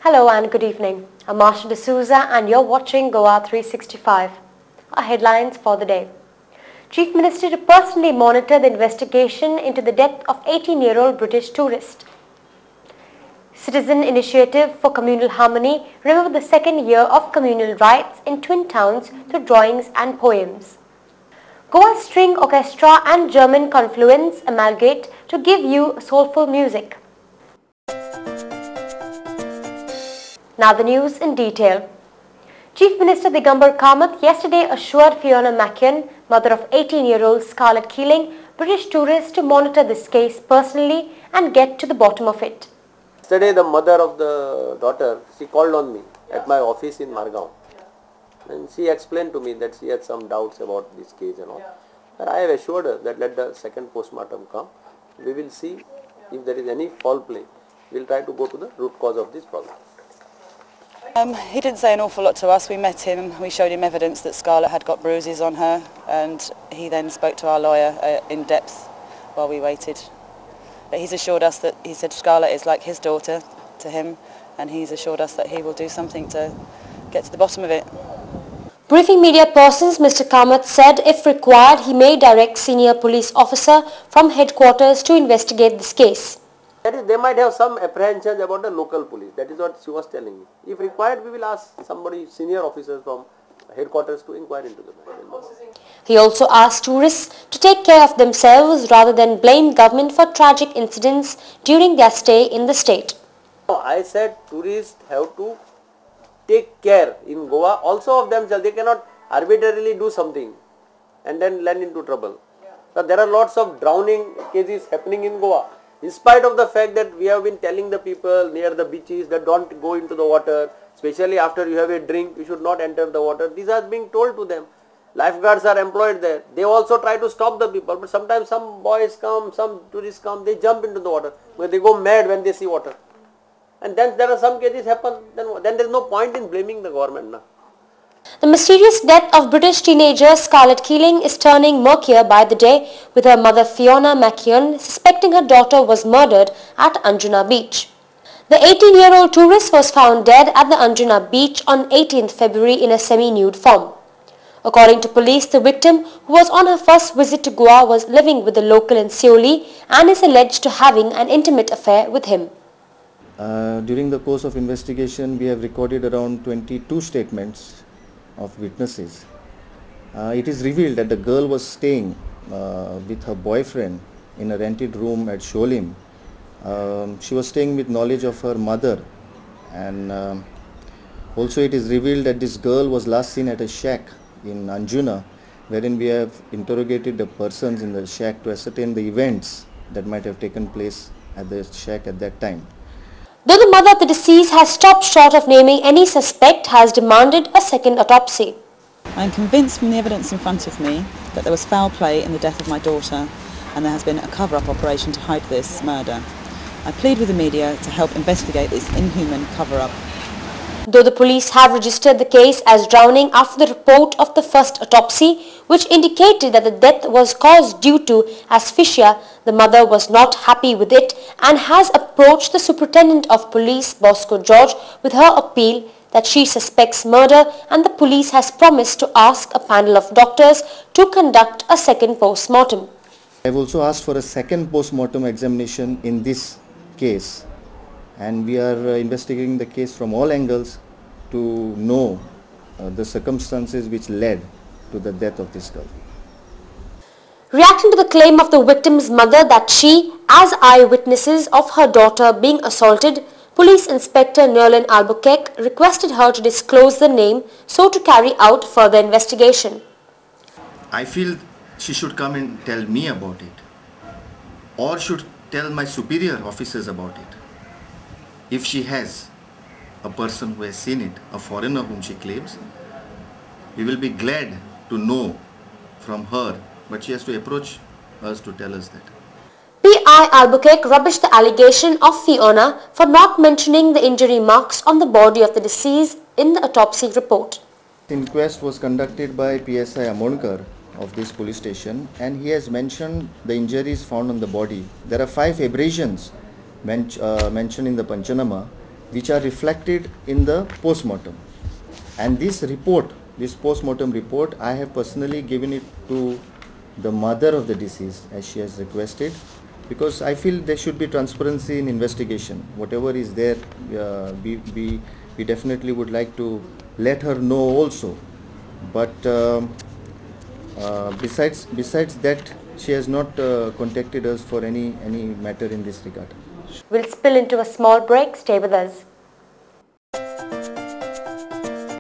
Hello and good evening. I'm Marsha D'Souza and you're watching Goa 365. Our headlines for the day. Chief Minister to personally monitor the investigation into the death of 18-year-old British tourist. Citizen Initiative for Communal Harmony remember the second year of communal rights in twin towns through drawings and poems. Goa String Orchestra and German Confluence amalgate to give you soulful music. Now the news in detail. Chief Minister Digambar Kamath yesterday assured Fiona McKeon, mother of 18-year-old Scarlett Keeling, British tourist, to monitor this case personally and get to the bottom of it. Yesterday the mother of the daughter, she called on me at my office in Margao, and she explained to me that she had some doubts about this case and all. But I have assured her that let the second postmortem come. We will see if there is any foul play. We will try to go to the root cause of this problem. He didn't say an awful lot to us. We met him, we showed him evidence that Scarlett had got bruises on her, and he then spoke to our lawyer in depth while we waited. But he's assured us that, he said Scarlett is like his daughter to him, and he's assured us that he will do something to get to the bottom of it. Briefing media persons, Mr. Kamath said if required he may direct senior police officer from headquarters to investigate this case. That is, they might have some apprehensions about the local police. That is what she was telling me. If required, we will ask somebody, senior officers from headquarters, to inquire into the matter. He also asked tourists to take care of themselves rather than blame government for tragic incidents during their stay in the state. I said tourists have to take care in Goa also of themselves. They cannot arbitrarily do something and then land into trouble. So there are lots of drowning cases happening in Goa. In spite of the fact that we have been telling the people near the beaches that don't go into the water, especially after you have a drink, you should not enter the water. These are being told to them. Lifeguards are employed there. They also try to stop the people, but sometimes some boys come, some tourists come, they jump into the water. They go mad when they see water. And then there are some cases happen, then there is no point in blaming the government. Na? The mysterious death of British teenager Scarlett Keeling is turning murkier by the day, with her mother Fiona McKeon suspecting her daughter was murdered at Anjuna Beach. The 18-year-old tourist was found dead at the Anjuna Beach on 18th February in a semi-nude form. According to police, the victim, who was on her first visit to Goa, was living with a local in Seoli and is alleged to having an intimate affair with him. During the course of investigation, we have recorded around 22 statements of witnesses. It is revealed that the girl was staying with her boyfriend in a rented room at Sholim. She was staying with knowledge of her mother, and also it is revealed that this girl was last seen at a shack in Anjuna, wherein we have interrogated the persons in the shack to ascertain the events that might have taken place at the shack at that time. Though the mother of the deceased has stopped short of naming any suspect, has demanded a second autopsy. I am convinced from the evidence in front of me that there was foul play in the death of my daughter, and there has been a cover-up operation to hide this murder. I plead with the media to help investigate this inhuman cover-up. Though the police have registered the case as drowning after the report of the first autopsy, which indicated that the death was caused due to asphyxia, the mother was not happy with it and has approached the Superintendent of Police, Bosco George, with her appeal that she suspects murder, and the police has promised to ask a panel of doctors to conduct a second post-mortem. I have also asked for a second post-mortem examination in this case, and we are investigating the case from all angles to know the circumstances which led to the death of this girl. Reacting to the claim of the victim's mother that she, as eyewitnesses of her daughter being assaulted, Police Inspector Nerlin Albuquerque requested her to disclose the name so to carry out further investigation. I feel she should come and tell me about it, or should tell my superior officers about it. If she has a person who has seen it, a foreigner whom she claims, we will be glad to know from her, but she has to approach us to tell us that. P.I. Albuquerque rubbished the allegation of Fiona for not mentioning the injury marks on the body of the deceased in the autopsy report. The inquest was conducted by PSI Amonkar of this police station, and he has mentioned the injuries found on the body. There are 5 abrasions mentioned in the Panchanama, which are reflected in the post-mortem. And this report, this post-mortem report, I have personally given it to the mother of the deceased as she has requested, because I feel there should be transparency in investigation. Whatever is there, we definitely would like to let her know also. But besides that, she has not contacted us for any matter in this regard. We'll spill into a small break. Stay with us.